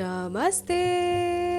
नमस्ते।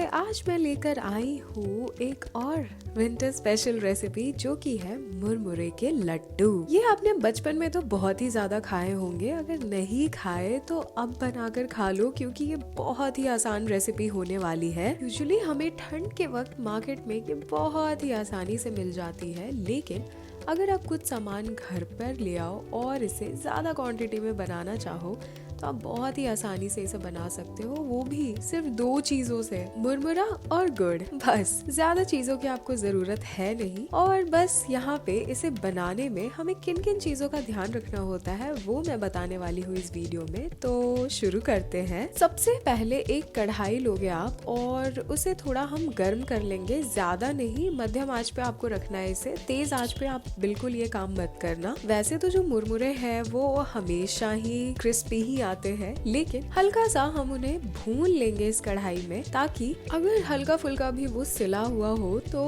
आज मैं लेकर आई हूँ एक और विंटर स्पेशल रेसिपी जो कि है मुरमुरे के लड्डू। ये आपने बचपन में तो बहुत ही ज्यादा खाए होंगे, अगर नहीं खाए तो अब बनाकर खा लो क्योंकि ये बहुत ही आसान रेसिपी होने वाली है। यूजुअली हमें ठंड के वक्त मार्केट में ये बहुत ही आसानी से मिल जाती है, लेकिन अगर आप कुछ सामान घर पर ले आओ और इसे ज़्यादा क्वांटिटी में बनाना चाहो तो आप बहुत ही आसानी से इसे बना सकते हो, वो भी सिर्फ 2 चीजों से, मुरमुरा और गुड़। बस ज्यादा चीजों की आपको जरूरत है नहीं। और बस यहाँ पे इसे बनाने में हमें किन किन चीजों का ध्यान रखना होता है वो मैं बताने वाली हूँ इस वीडियो में। तो शुरू करते हैं। सबसे पहले एक कढ़ाई लोगे आप और उसे थोड़ा हम गर्म कर लेंगे, ज्यादा नहीं, मध्यम आंच पे आपको रखना है इसे। तेज आंच पे आप बिल्कुल ये काम मत करना। वैसे तो जो मुरमुरे हैं वो हमेशा ही क्रिस्पी ही आते हैं, लेकिन हल्का सा हम उन्हें भून लेंगे इस कढ़ाई में, ताकि अगर हल्का फुल्का भी वो सिला हुआ हो तो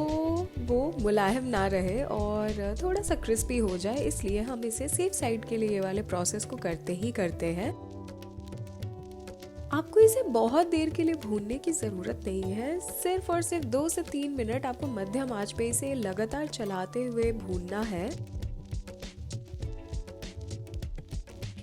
वो मुलायम ना रहे और थोड़ा सा क्रिस्पी हो जाए। इसलिए हम इसे सेफ साइड के लिए ये वाले प्रोसेस को करते ही करते हैं। आपको इसे बहुत देर के लिए भूनने की जरूरत नहीं है, सिर्फ और सिर्फ 2 से 3 मिनट आपको मध्यम आंच पे इसे लगातार चलाते हुए भूनना है।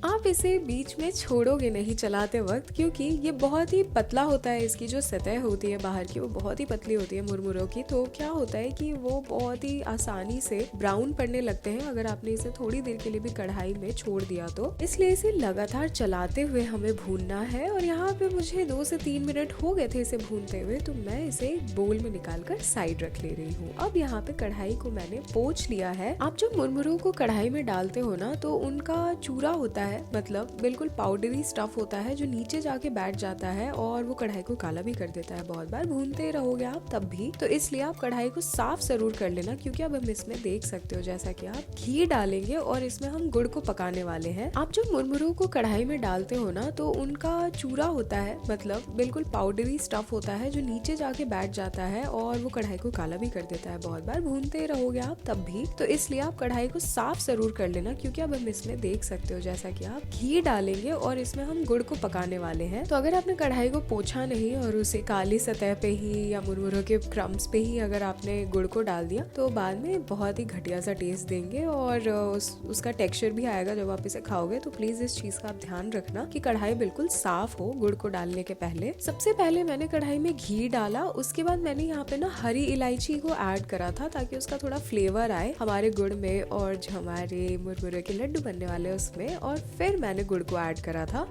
आप इसे बीच में छोड़ोगे नहीं चलाते वक्त, क्योंकि ये बहुत ही पतला होता है। इसकी जो सतह होती है बाहर की वो बहुत ही पतली होती है मुरमुरों की। तो क्या होता है कि वो बहुत ही आसानी से ब्राउन पड़ने लगते हैं अगर आपने इसे थोड़ी देर के लिए भी कढ़ाई में छोड़ दिया तो। इसलिए इसे लगातार चलाते हुए हमें भूनना है। और यहाँ पे मुझे 2 से 3 मिनट हो गए थे इसे भूनते हुए, तो मैं इसे बोल में निकाल कर साइड रख ले रही हूँ। अब यहाँ पे कढ़ाई को मैंने पोंछ लिया है। आप जब मुरमुरों को कढ़ाई में डालते हो ना तो उनका चूरा होता है, मतलब बिल्कुल पाउडरी स्टफ होता है जो नीचे जाके बैठ जाता है और वो कढ़ाई को काला भी कर देता है। बहुत बार भूनते रहोगे आप तब भी, तो इसलिए आप कढ़ाई को साफ जरूर कर लेना, क्योंकि अब हम इसमें देख सकते हो जैसा कि आप घी डालेंगे और इसमें हम गुड़ को पकाने वाले हैं। आप जब मुरमुरों को कढ़ाई में डालते हो ना तो उनका चूरा होता है, मतलब बिल्कुल पाउडरी स्टफ होता है जो नीचे जाके बैठ जाता है और वो कढ़ाई को काला भी कर देता है। बहुत बार भूनते रहोगे आप तब भी, तो इसलिए आप कढ़ाई को साफ जरूर कर लेना, क्योंकि अब हम इसमें देख सकते हो जैसा कि आप घी डालेंगे और इसमें हम गुड़ को पकाने वाले हैं। तो अगर आपने कढ़ाई को पोंछा नहीं और उसे काली सतह पे ही या मुरमुरों के क्रम्स पे ही अगर आपने गुड़ को डाल दिया तो बाद में बहुत ही घटिया सा टेस्ट देंगे और उसका टेक्सचर भी आएगा जब आप इसे खाओगे। तो प्लीज इस चीज का आप ध्यान रखना कि कढ़ाई बिल्कुल साफ हो गुड़ को डालने के पहले। सबसे पहले मैंने कढ़ाई में घी डाला, उसके बाद मैंने यहाँ पे ना हरी इलायची को ऐड करा था ताकि उसका थोड़ा फ्लेवर आए हमारे गुड़ में और जो हमारे मुरमुरे के लड्डू बनने वाले उसमें। और फिर मैंने गुड़ को ऐड करा था।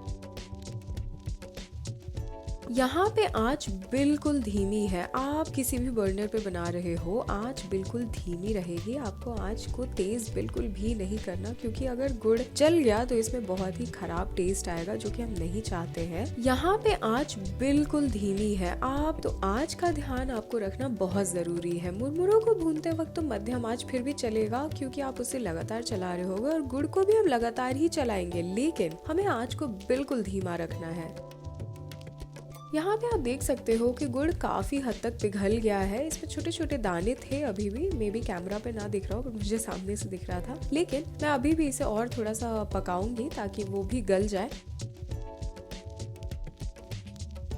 यहाँ पे आंच बिल्कुल धीमी है। आप किसी भी बर्नर पे बना रहे हो, आंच बिल्कुल धीमी रहेगी। आपको आंच को तेज बिल्कुल भी नहीं करना, क्योंकि अगर गुड़ जल गया तो इसमें बहुत ही खराब टेस्ट आएगा जो कि हम नहीं चाहते हैं। यहाँ पे आंच बिल्कुल धीमी है। आप तो आंच का ध्यान आपको रखना बहुत जरूरी है। मुरमुरों को भूनते वक्त तो मध्यम आंच फिर भी चलेगा, क्योंकि आप उसे लगातार चला रहे होगे, और गुड़ को भी हम लगातार ही चलाएंगे, लेकिन हमें आंच को बिल्कुल धीमा रखना है। यहाँ पे आप देख सकते हो कि गुड़ काफी हद तक पिघल गया है। इसमें छोटे छोटे दाने थे अभी भी, मे बी कैमरा पे ना दिख रहा हो पर मुझे सामने से दिख रहा था, लेकिन मैं अभी भी इसे और थोड़ा सा पकाऊंगी ताकि वो भी गल जाए।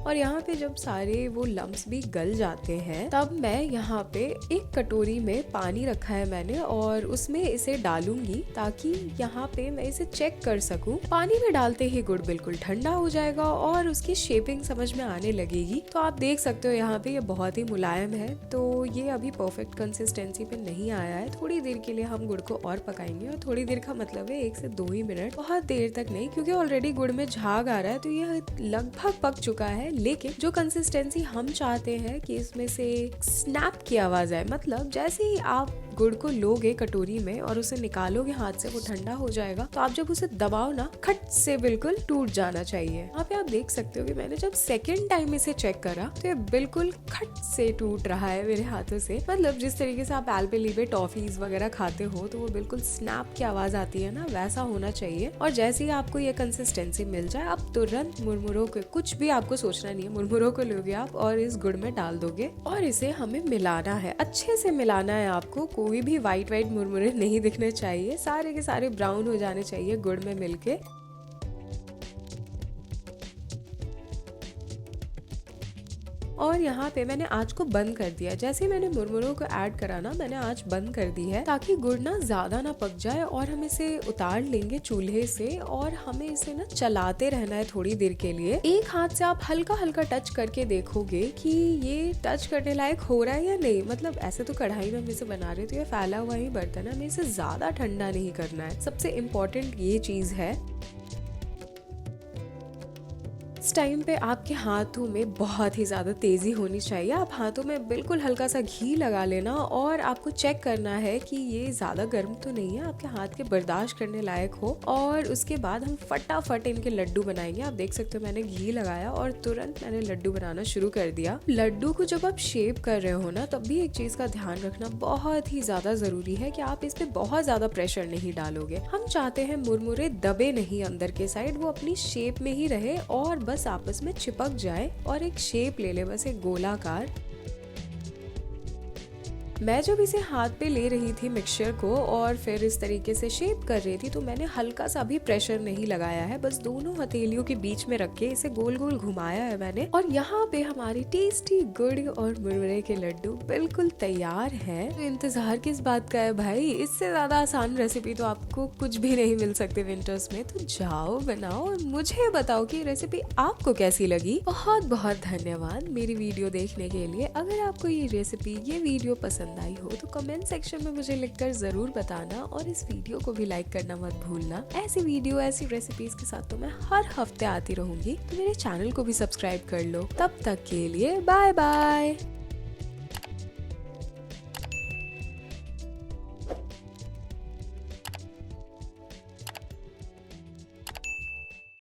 और यहाँ पे जब सारे वो लम्स भी गल जाते हैं तब मैं यहाँ पे एक कटोरी में पानी रखा है मैंने और उसमें इसे डालूंगी ताकि यहाँ पे मैं इसे चेक कर सकूं। पानी में डालते ही गुड़ बिल्कुल ठंडा हो जाएगा और उसकी शेपिंग समझ में आने लगेगी। तो आप देख सकते हो यहाँ पे ये बहुत ही मुलायम है, तो ये अभी परफेक्ट कंसिस्टेंसी पे नहीं आया है। थोड़ी देर के लिए हम गुड़ को और पकाएंगे, और थोड़ी देर का मतलब है 1 से 2 ही मिनट, बहुत देर तक नहीं, क्योंकि ऑलरेडी गुड़ में झाग आ रहा है तो ये लगभग पक चुका है। लेकिन जो कंसिस्टेंसी हम चाहते हैं कि इसमें से स्नैप की आवाज आए, मतलब जैसे ही आप गुड़ को लोगे कटोरी में और उसे निकालोगे हाथ से, वो ठंडा हो जाएगा, तो आप जब उसे दबाओ ना, खट से बिल्कुल टूट जाना चाहिए। यहाँ पे आप देख सकते हो कि मैंने जब सेकेंड टाइम इसे चेक करा तो ये बिल्कुल खट से टूट रहा है मेरे हाथों से। मतलब जिस तरीके से आप एल्पेंलिबे टॉफीज वगैरह खाते हो तो वो बिल्कुल स्नैप की आवाज आती है ना, वैसा होना चाहिए। और जैसे ही आपको ये कंसिस्टेंसी मिल जाए, आप तुरंत मुरमुरों को, कुछ भी आपको सोचना नहीं है, मुरमुरों को लोगे आप और इस गुड़ में डाल दोगे और इसे हमें मिलाना है, अच्छे से मिलाना है आपको। कोई भी वाइट मुरमुरे नहीं दिखने चाहिए, सारे के सारे ब्राउन हो जाने चाहिए गुड़ में मिलके। और यहाँ पे मैंने आँच को बंद कर दिया। जैसे ही मैंने मुरमुरों को ऐड करा ना, मैंने आँच बंद कर दी है ताकि गुड़ ना ज्यादा ना पक जाए। और हम इसे उतार लेंगे चूल्हे से और हमें इसे ना चलाते रहना है थोड़ी देर के लिए। एक हाथ से आप हल्का हल्का टच करके देखोगे कि ये टच करने लायक हो रहा है या नहीं। मतलब ऐसे तो कढ़ाई में हम इसे बना रहे थे, ये फैला हुआ ही बर्तन है, हमें इसे ज्यादा ठंडा नहीं करना है। सबसे इम्पोर्टेंट ये चीज है। इस टाइम पे आपके हाथों में बहुत ही ज़्यादा तेज़ी होनी चाहिए। आप हाथों में बिल्कुल हल्का सा घी लगा लेना और आपको चेक करना है कि ये ज़्यादा गर्म तो नहीं है, आपके हाथ के बर्दाश्त करने लायक हो। और उसके बाद हम फटाफट इनके लड्डू बनाएंगे। आप देख सकते हो मैंने घी लगाया और तुरंत मैंने लड्डू बनाना शुरू कर दिया। लड्डू को जब आप शेप कर रहे हो ना, तब भी एक चीज़ का ध्यान रखना बहुत ही ज़्यादा ज़रूरी है कि आप इस पे बहुत ज़्यादा प्रेशर नहीं डालोगे। हम चाहते हैं मुरमुरे दबे नहीं अंदर के साइड, वो अपनी शेप में ही रहे और बस आपस में चिपक जाए और एक शेप ले ले, बस एक गोलाकार। मैं जब इसे हाथ पे ले रही थी मिक्सचर को और फिर इस तरीके से शेप कर रही थी, तो मैंने हल्का सा भी प्रेशर नहीं लगाया है, बस दोनों हथेलियों के बीच में रख के इसे गोल गोल घुमाया है मैंने। और यहाँ पे हमारी टेस्टी गुड़ और मुरमुरे के लड्डू बिल्कुल तैयार है। तो इंतजार किस बात का है भाई, इससे ज्यादा आसान रेसिपी तो आपको कुछ भी नहीं मिल सकती विंटर्स में। तो जाओ बनाओ और मुझे बताओ कि रेसिपी आपको कैसी लगी। बहुत बहुत धन्यवाद मेरी वीडियो देखने के लिए। अगर आपको ये रेसिपी, ये वीडियो पसंद आई हो तो कमेंट सेक्शन में मुझे लिखकर जरूर बताना और इस वीडियो को भी लाइक करना मत भूलना। ऐसी वीडियो, ऐसी रेसिपीज के साथ तो मैं हर हफ्ते आती रहूंगी, तो मेरे चैनल को भी सब्सक्राइब कर लो। तब तक के लिए बाय बाय।